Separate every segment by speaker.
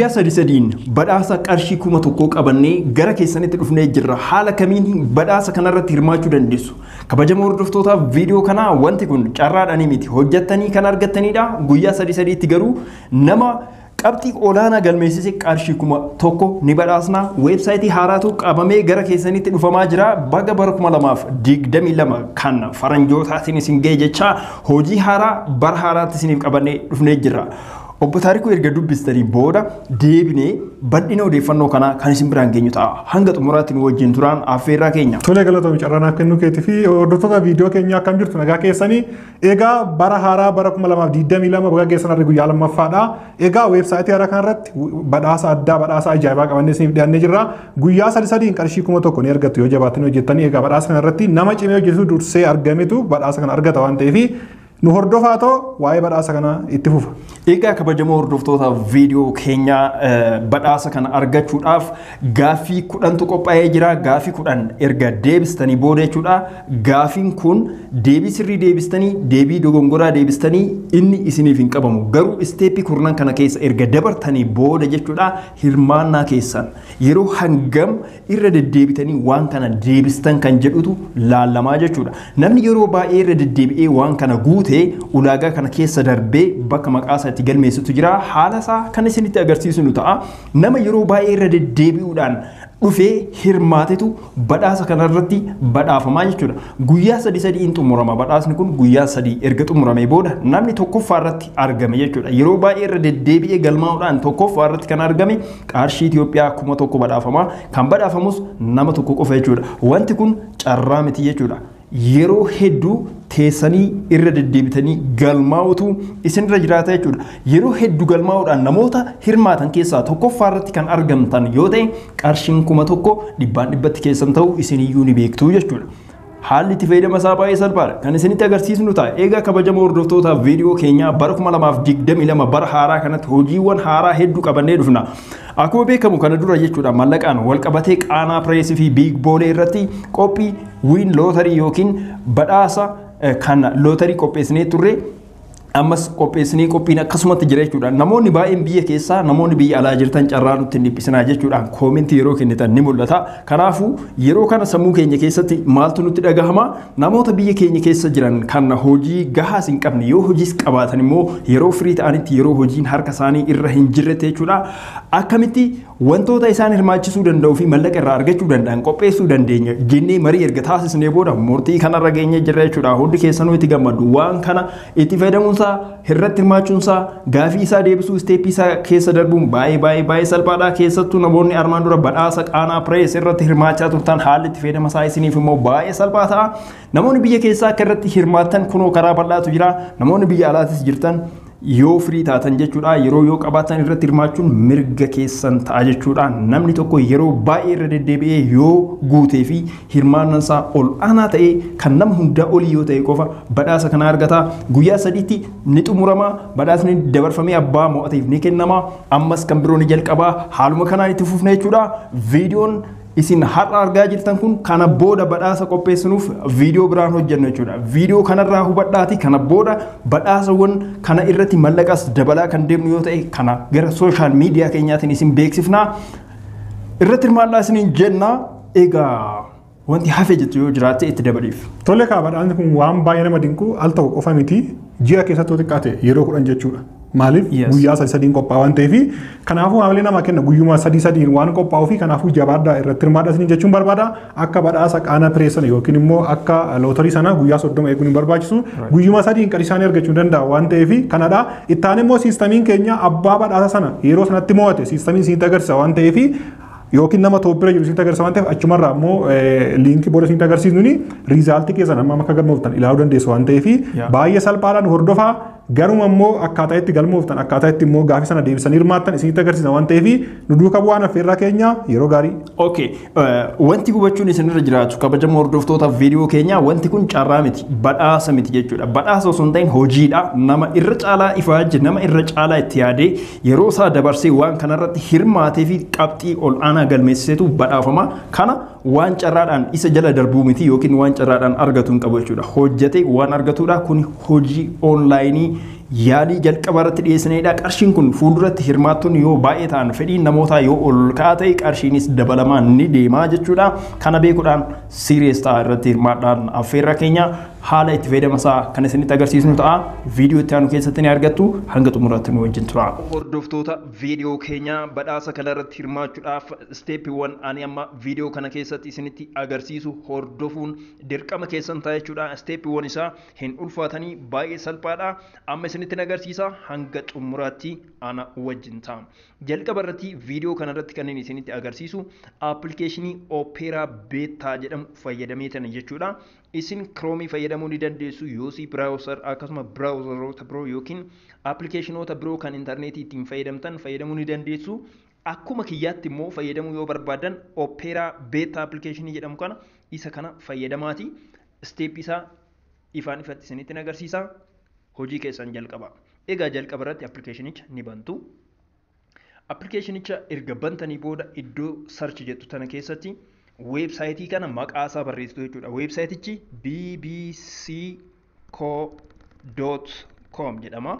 Speaker 1: Guyyaa sadiin badhaasa qarshii 1,000 qabannee gara keessanitti dhufnee jirra. Haala kamiin badhaasa kanarratti hirmaachuu dandeessu? Kabajamoo hordoftootaaf viidiyoo kanaa wanti kun carraadhaan miti hojjettanii kan argattanidha. Guyyaa sadiitti garuu nama qabxii olaanaa galmeessise qarshii 1,000 ni badhaasna. Weebsayitii haaraatu qabamee gara keessanitti dhufamaa jira. Baga bara 2022 kan faranjootaatiin isin ga'e jecha hojii haaraa bara haaraatti isiniif qabannee dhufnee jirra. Obbo Taarikuu erga dubbistanii booda deebinee bal'ina odeeffannoo kanaa kan isin biraan geenyu ta'a. Hanga xumuraatti nu wajjin turaan affeerraa keenya.
Speaker 2: Tolee galatoomii carraan akka inni keetii fi hordoftoota viidiyoo keenya akkam jirtu nagaa keessanii. Egaa bara haaraa bara 2022 baga geessan guyyaa lammaffaadha. Egaa weebsaayitii haaraa kanarratti badhaasa addaa badhaasa ajaa'ibaa qabannee isiniif dhiyaannee jirra. Guyyaa sadiin qarshii 1,000 ni argattu yoo jabaattanii hojjettanii. Egaa badhaasa kanarratti nama cimee hojjetu dursee argametu badhaasa kana argata waan ta'eef nu hordofaa ta'u waa'ee badhaasa kana itti fufa.
Speaker 1: Egaa kabajamoo hordoftoota viidiyoo keenya badhaasa kana argachuudhaaf gaaffii 10tu qophaa'ee jira. Gaaffii 10 erga deebistanii booda jechuudha. Gaaffiin kun deebii sirrii deebistanii deebii dogongoraa deebistanii inni isiniif hin qabamu. Garuu isteeppii kurnan kana keessa erga dabartanii booda jechuudha hirmaannaa keessan yeroo hangam irra deddeebitanii waan kana deebistan kan jedhutu laalamaa jechuudha. Namni yeroo baay'ee irra deddeebi'ee waan kana guute ulaagaa kana keessa darbee bakka maqaa isaatti galmeessitu jira. Haala isaa kan isinitti agarsiisu nu ta'a. Nama yeroo baay'ee irra deddeebi'uudhaan dhufee hirmaatetu badhaasa kanarratti badhaafamaa jechuudha. Guyyaa sadiin xumurama. Badhaasni kun guyyaa 3 erga xumuramee booda namni tokkoffaa irratti argame jechuudha. Yeroo baay'ee irra deddeebi'ee galmaa'uudhaan tokkoffaa irratti kan argame qarshii Itoophiyaa 1,000 badhaafamaa. Kan badhaafamus nama tokko qofa jechuudha. Wanti kun carraa miti jechuudha. Yeroo hedduu teessanii irra deddeebitanii galmaa'utu isinirra jiraata jechuudha. Yeroo hedduu galmaa'uudhaan namoota hirmaatan keessaa tokkoffaa irratti kan argamtan yoo ta'e qarshiin 1,000 dhibbaan keessan ta'u isiniyyuu ni beektu jechuudha. Haalli itti fayyadama isaa baay'ee salphaadha. Kan isinitti agarsiisnu ta'a. Egaa kabajamoo hordoftoota viidiyoo keenyaa bara 2022 bara haaraa kanatti hojiiwwan haaraa hedduu qabannee dhufna. Akkuma beekamu kana dura jechuudha mallaqaan wal qabatee qaanaa pireesii fi biig boolee irratti qophii wiin lootarii yookiin badhaasa kan lootarii qopheessinee turre. Ammas qopheessinee qophiin akkasumatti jira jechuudha. Namoonni baay'een biyya keessaa namoonni biyya alaa jirtan carraa nutti hin dhiphisinaa jechuudha. Koomentii yeroo kennitan ni mul'ata. Kanaafuu yeroo kana sammuu keenya keessatti maaltu nutti dhagahama? Namoota biyya keenya keessa jiran kan hojii gahaas hin qabne yoo hojiis qabaatan immoo yeroo firii ta'anitti yeroo hojiin harka isaanii irra hin jirrete jechuudha. Akkamitti wantoota isaan hirmaachisuu danda'uu fi mallaqa irraa argachuu danda'an qopheessuu dandeenya jennee marii erga taasisnee booda murtii kanarra geenye jirra jechuudha. Hundi keessanuu itti gammadu. Waan kana itti fayyadamuun irratti hirmaachuun gaaffii isaa deebisuu isteeppii isaa keessa darbuun baay'ee salphaadha. Keessattuu namoonni armaan dura badhaasa qaanaa pirees irratti hirmaachaa turtan haalli itti fayyadama isaa isiniif immoo baay'ee salphaa ta'a. Namoonni biyya keessaa akka irratti hirmaattan kunoo karaa bal'aatu jira. Namoonni biyya alaatis jirtan yoo firii taatan jechuudha. Yeroo yoo qabaatan irratti hirmaachuun mirga keessan ta'a jechuudha. Namni tokko yeroo baay'ee irra deddeebi'ee yoo guutee fi hirmaannaan isaa ol aanaa ta'ee kan nama hundaa olii yoo ta'e qofa badhaasa kana argata. Guyyaa 3tti ni xumurama. Badhaasni dabarfamee abbaa mo'ateef ni kennama. Ammas kan biroo ni jalqaba. Haaluma kanaan itti fufna jechuudha. Viidiyoon isin har'a argaa jirtan kun kana booda badhaasa qopheessinuuf viidiyoo biraan hojjennu jechuudha. Viidiyoo kanarraa hubadhaati kana booda badhaasawwan kana irratti mallaqas dabalaa kan deemnu yoo ta'e kana gara sooshaal miidiyaa keenyaatiin isin beeksifna. Irratti hirmaadhaa isiniin jenna. Egaa wanti hafe jettu yoo jiraatte itti dabaliif.
Speaker 2: Tole badhaasni kun waan baay'ee nama dinqu al ta'u qofa miti ji'a keessatti xiqqaate yeroo 10 jechuudha. Maaliif guyyaa sadiin qophaa'aa waan ta'eef kanaafuu hamilee nama kenna guyyuma sadiin waan qophaa'uu fi kanaafuu jabaadhaa irratti hirmaadhaa isiniin jechuun barbaada. Akka badhaasa qaanaa pireessan yookiin immoo akka lootarii sana guyyaa 30 eeguun hin barbaachisu. Guyyuma sadiin qarshii isaanii argachuu danda'a waan ta'eef kanadha. Ittaan immoo siistamiin keenya abbaa badhaasa sana yeroo sanatti mo'ate siistamiin isinitti agarsiisa waan ta'eef yookiin nama Itoophiyaa jiru isinitti agarsiisa waan ta'eef achumarraa immoo liinkii booda isinitti agarsiisnuuni riizaaltii keessan amma akka galmooftan ilaaluu dandeessu waan ta'eef baay'ee salphaadhaan hordofaa. Garuma immoo akkaataa itti galmooftan akkaataa itti immoo gaaffii sana deebisanii hirmaattan isinitti agarsiisa waan ta'eef nu duukaa bu'aan affeerraa keenya yeroo gaarii.
Speaker 1: Okay, wanti hubachuun isinirra jiraatu kabajamoo hordoftootaaf viidiyoo keenya wanti kun carraa miti badhaasa miti jechuudha. Badhaasa osoo hin ta'in hojiidha. Nama irra caalaa ifaajje nama irra caalaa itti yaadee yeroo isaa dabarsee waan kanarratti hirmaatee fi qabxii ol aanaa galmeessisetu badhaafama. Kana waan carraadhaan isa jala darbuu miti yookiin waan carraadhaan argatu hin qabu jechuudha. Hojjetee waan argatudha kun hojii onlaayinii yaalii jalqaba irratti dhiyeessineedha. Qarshiin kun fuulduratti hirmaattonni yoo baay'ee ta'an fedhiin namootaa yoo ol ka'aa ta'e qarshiinis dabalamaan ni deemaa jechuudha. Kana beekuudhaan siiriyees ta'a irratti hirmaadhaan affeerra keenya haala itti fayyadamasaa kan isinitti agarsiisnu ta'a. Viidiyoo itti aanu keessatti ni argattu. Hanga xumuraatti nu wajjin tura. Hordoftoota viidiyoo keenya badhaasa kana irratti hirmaachuudhaaf steepiiwwan ani amma viidiyoo kana keessatti isinitti agarsiisu hordofuun dirqama keessan ta'a jechuudha. Steepiiwwan isaa hin ulfaatanii baay'ee salphaadha. Amma isinitti agarsiisa hanga xumuraatti ana wajjin ta'a. Jalqaba irratti viidiyoo kana irratti kanneen isinitti agarsiisu appilikeeshinii Opera Beta jedhamu fayyadameetan jechuudha. Isin Chrome fayyadamuu ni dandeessu yoosii browser akkasuma browseroota biroo yookiin appilikeeshinoota biroo kan intarneetii ittiin fayyadamtan fayyadamuu ni dandeessu. Akkuma kiyyaatti immoo fayyadamuu yoo barbaadan Opera Beta appilikeeshinii jedhamu kana isa kana fayyadamaati. Steep isaa ifaan ifatti isinitti agarsiisa. Hojii keessan jalqaba. Egaa jalqaba irratti appilikeeshinicha ni bantu. Appilikeeshinicha erga bantanii booda iddoo search jettu tana keessatti weebsayitii kana maqaa isaa barreessitu jechuudha. Weebsayitichi bbc.co.com jedhama.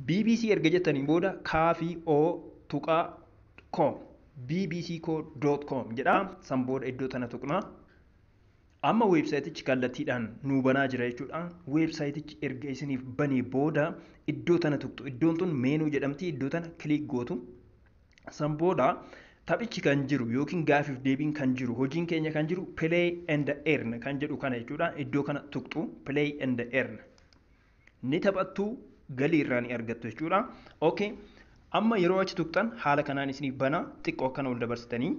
Speaker 1: BBC erga jettanii booda kaafi.com bbc.co.com jedha. San booda iddoo tana tuqna. Amma weebsayitichi kallattiidhaan nuu banaa jira jechuudha. Weebsayitichi erga isiniif banee booda iddoo tana tuqxu. Iddoon tun meenuu jedhamti. Iddoo tana kilik gootu. San booda taphichi kan jiru yookiin gaafiif deebiin kan jiru hojiin keenya kan jiru play and earn kan jedhu kana jechuudha. Iddoo kana tuqxu play and earn ni taphattu galii irraa ni argattu jechuudha. Okay. Amma yeroo achi tuqxan haala kanaan isiniif bana xiqqoo akkana ol dabarsitanii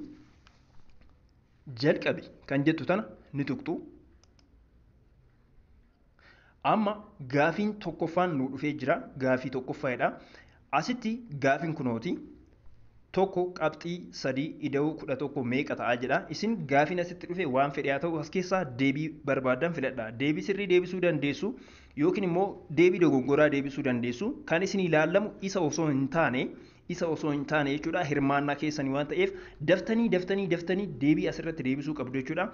Speaker 1: jalqabi kan jettu tana ni tuqxu. Amma gaafiin tokkoffaan nu dhufee jira. Gaafii tokkoffaadha. Asitti gaafiin kunooti. Tokko qabxii sadii ida'uu 11 meeqa ta'a jedha. Isin gaafiin asitti dhufe waan fedhe haa ta'u as keessaa deebii barbaadan filadha. Deebii sirrii deebisuu dandeessu yookiin immoo deebii dogongoraa deebisuu dandeessu. Kan isin ilaalamu isa osoo hin taane jechuudha. Hirmaannaa keessanii waan ta'eef daftanii deebii asirratti deebisuu qabdu jechuudha.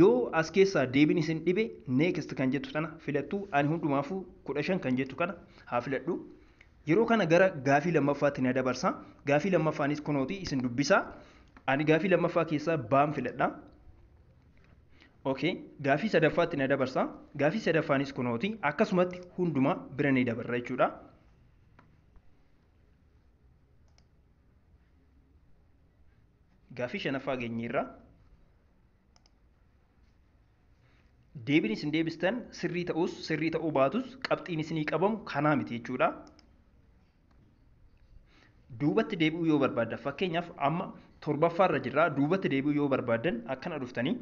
Speaker 1: Yoo as keessaa deebiin isin dhibe next kan jettu tana filattu. Ani hundumaafuu 15 kan jettu kana haa filadhu. Yeroo kana gara gaafii lammaffaatti na dabarsa. Gaafii lammaffaanis kunooti isin dubbisa. Ani gaafii lammaffaa keessaa baam filadha. Okay, gaafii sadaffaatti na dabarsa. Gaafii sadaffaanis kunooti akkasumatti hundumaa bira ni dabarra jechuudha. Gaafii shanaffaa geenyeerra. Deebiin isin deebistan sirrii ta'us sirrii ta'uu baatus qabxiin isinii qabamu kanaa miti jechuudha. Duubatti deebi'uu yoo barbaaddan fakkeenyaaf amma torbaffaarra jirra. Duubatti deebi'uu yoo barbaaddan akkana dhuftanii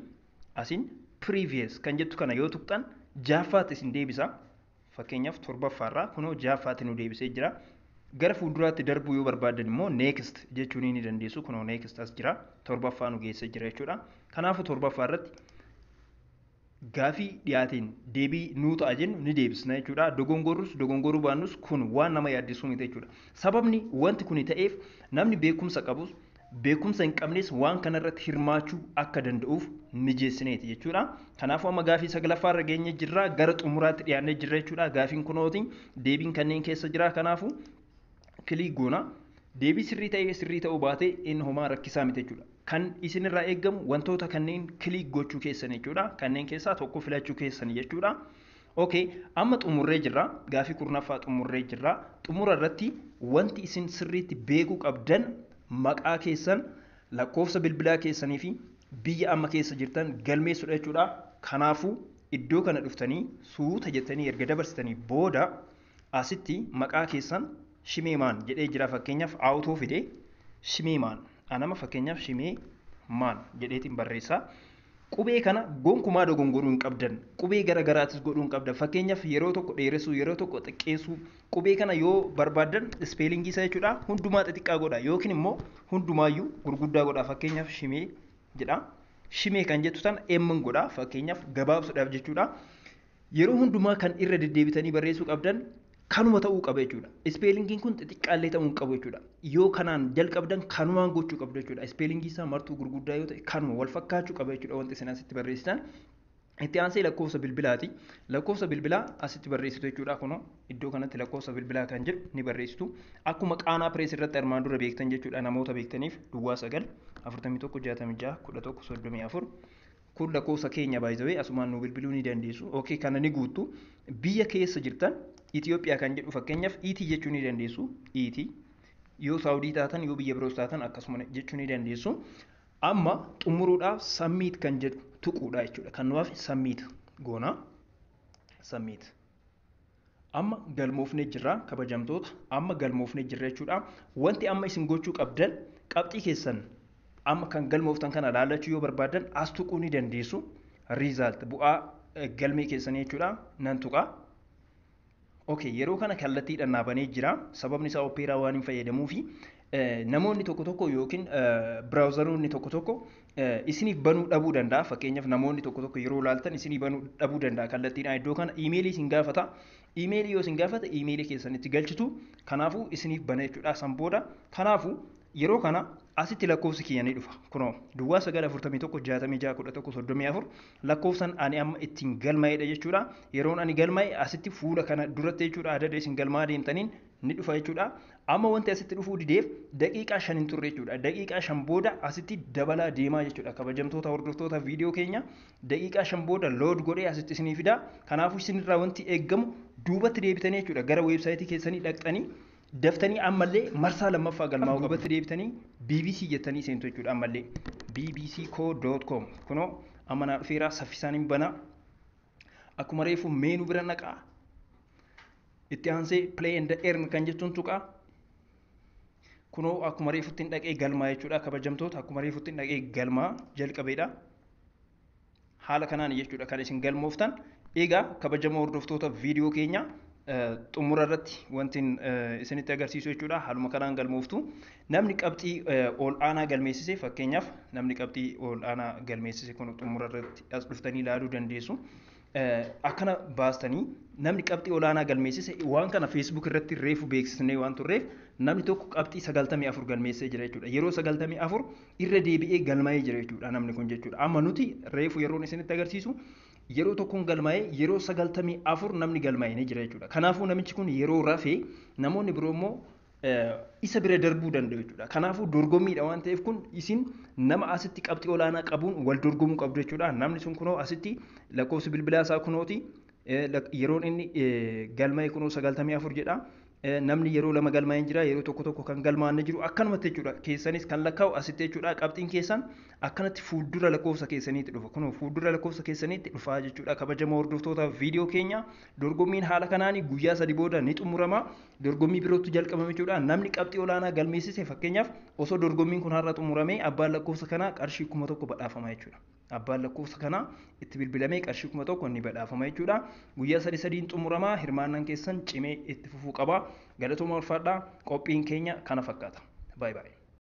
Speaker 1: asin previous kan jettu kana yoo tuqxan jaffaatti isin deebisa. Fakkeenyaaf torbaffaarra kunoo jaffaatti nu deebisee jira. Gara fuulduraatti darbuu yoo barbaaddan immoo next jechuun ni dandeessu. Kunoo next as jira. Torbaffaa nu geessee jira jechuudha. Kanaafuu torbaffaarratti gaafii dhiyaateen deebii nuu ta'a jennu ni deebisna jechuudha. Dogongoruu baannus kun waan nama yaaddisuu miti jechuudha. Sababni wanti kun ta'eef namni beekumsa qabus beekumsa hin qabnes waan kanarratti hirmaachuu akka danda'uuf mijeessineeti jechuudha. Kanaafuu amma gaafii saglaffaarra geenye jirra. Gara xumuraatti dhiyaannee jirra jechuudha. Gaafiin kunooti deebiin kanneen keessa jira. Kanaafuu kilik goona. Deebii sirrii ta'uu baate inni homaa rakkisaa miti jechuudha. Kan isinirraa eegamu wantoota kanneen kilik gochuu keessan jechuudha. Kanneen keessaa tokko filachuu keessan jechuudha. Okay, amma xumurree jirra. Gaafii kurnaffaa xumurree jirra. Xumura irratti wanti isin sirriitti beekuu qabdan maqaa keessan, lakkoofsa bilbilaa keessanii fi biyya amma keessa jirtan galmeessuudha jechuudha. Kanaafuu iddoo kana dhuftanii suuta jettanii erga dabarsitanii booda asitti maqaa keessan shimeemaan jedhee jira. Fakkeenyaaf aawutoo fide shimeemaan. Anama fakkeenyaaf shimeemaan jedheetiin barreessa. Qubee kana gonkumaa dogongoruu hin qabdan. Qubee garaagaraatis godhuu hin qabdan. Fakkeenyaaf yeroo tokko dheeressuu, yeroo tokko xiqqeessuu. Qubee kana yoo barbaaddan ispeelingii isaa jechuudha hundumaa xixiqqaa godha yookiin immoo hundumaayyuu gurguddaa godha. Fakkeenyaaf shimee jedha. Shimee kan jettu tan emman godha. Fakkeenyaaf gabaabsuudhaaf jechuudha. Yeroo hundumaa kan irra deddeebitanii barreessuu qabdan kanuma ta'uu qaba jechuudha. Ispeelingiin kun xixiqqaallee ta'uu hin qabu jechuudha. Yoo kanaan jalqabdan kanumaan gochuu qabdu jechuudha. Ispeelingii isaa martuu gurguddaa yoo ta'e kanuma wal fakkaachuu qaba jechuudha wanti isin asitti barreessitan. Itti aansee lakkoofsa bilbilaati. Lakkoofsa bilbilaa asitti barreessitu jechuudha. Kunoo iddoo kanatti lakkoofsa bilbilaa kan jedhu ni barreessitu. Akkuma qaanaa pirees irratti armaan dura beektan jechuudha. Namoota beektaniif duwwaa 9 41 66 11 34 kun lakkoofsa keenya baay'isawee asumaan nu bilbiluu ni dandeessu. Okay, kana ni guuttu. Biyya keessa jirtan Itoophiyaa kan jedhu fakkeenyaaf itti jechuu ni dandeessu. Itti yoo Saawudii taatan yoo biyya biroos taatan akkasuma jechuu ni dandeessu. Amma xumuruudhaaf submit kan jedhu tuquudha jechuudha. Kan nuuf submit goona. Submit. Amma galmoofnee jirra kabajamtoota. Amma galmoofnee jirra jechuudha. Wanti amma isin gochuu qabdan qabxii keessan amma kan galmooftan kana laalachuu yoo barbaadan as tuquu ni dandeessu. Result bu'aa galmee keessanii jechuudha. Nan tuqa. Okay, yeroo kana kallattiidhaan dhaabanii jira. Sababni isaa opeeraa waan hin fayyadamuufi namoonni tokko tokko yookiin biraawuzaroonni tokko tokko isiniif banuu dhabuu danda'a. Fakkeenyaaf namoonni tokko tokko yeroo laaltan isinii banuu dhabuu danda'a kallattiidhaan. Iddoo kana iimeelii isin gaafata. Iimeelii yoo isin gaafata iimeelii keessanitti galchitu. Kanaafuu isiniif bana jechuudha. San booda kanaafuu yeroo kana asitti lakkoofsi kiyya ni dhufa. Kunoo duwwaa 941 lakkoofsan ani amma ittiin galmaa'edha jechuudha. Yeroon ani galmaa'e asitti fuula kana duratti jechuudha. Adada isin galmaa deemtaniin ni dhufa jechuudha. Amma wanti asitti dhufuu dideef daqiiqaa 5 hin turre jechuudha. Daqiiqaa 5 booda asitti dabalaa deemaa jechuudha. Kabajamtoota hordoftoota viidiyoo keenya daqiiqaa 5 booda load godhee asitti isinii fida. Kanaafuu isinirraa wanti eeggamu duubatti deebitanii jechuudha. Gara weebsayitii keessanii dhaqxanii daftanii ammallee marsaa lammaffaa galmaa'uu duubatti deebitanii BBC jettanii seentu jechuudha. Ammallee bbcco.com kunoo amma naa dhufeera saffisaan hin bana. Akkuma reefu meenuu bira naqaa. Itti aansee play and earn kan jettuun tuqaa. Kunoo akkuma reefutti hin dhaqee galmaa jechuudha. Kabajamtoota akkuma reefutti hin dhaqee galmaa jalqabeedha. Haala kanaan jechuudha kan isin galmooftan. Egaa kabajamoo hordoftoota viidiyoo keenya xumura irratti wanti isinitti agarsiisu jechuudha. Haaluma kanaan galmooftu. Namni qabxii ol aanaa galmeessise fakkeenyaaf namni qabxii ol aanaa galmeessise kun xumura irratti as dhuftanii ilaaluu dandeessu. Akkana baastanii namni qabxii olaanaa galmeessise waan kana Facebook irratti reefu beeksisnee waan turreef namni tokko qabxii 94 galmeessee jira jechuudha. Yeroo 94 irra deebi'ee galmaa'ee jira jechuudha namni kun jechuudha. Amma nuti reefu yeroon isinitti agarsiisu yeroo tokkoon galmaa'ee yeroo 94 namni galmaa'ee ni jira jechuudha. Kanaafuu namichi kun yeroo rafee namoonni biroo immoo isa bira darbuu danda'u jechuudha. Kanaafuu dorgommiidha waan ta'eef kun isin nama asitti qabxii olaanaa qabuun wal dorgomuu qabdu jechuudha. Namni sun kunoo asitti lakkoofsi bilbilaa isaa kunooti yeroon inni galmaa'e kunoo 94 jedha. Namni yeroo lama galmaa'ee jira yeroo tokko tokko kan galmaa'ee jiru akkanumatti jechuudha. Keessanis kan lakkaa'u asitti jechuudha. Qabxiin keessan akkanatti fuuldura lakkoofsa keessaniitti dhufa. Kunoo fuuldura lakkoofsa keessaniitti dhufa jechuudha. Kabajamoo hordoftoota viidiyoo keenya dorgommiin haala kanaan guyyaa 3 booda ni xumurama. Dorgommii birootu jalqabame jechuudha. Namni qabxii olaanaa galmeessise fakkeenyaaf osoo dorgommiin kun har'a xumuramee abbaan lakkoofsa kanaa qarshii 1000 badhaafama jechuudha. Abbaan lakkoofsa kanaa itti bilbilamee qarshii 1000 ni badhaafama jechuudha. Guyyaa 3 xumurama. Hirmaannaan keessan cimee itti fufuu qaba. Galatoomaa ulfaadhaa. Qophiin keenya kana fakkaata. Bye bye.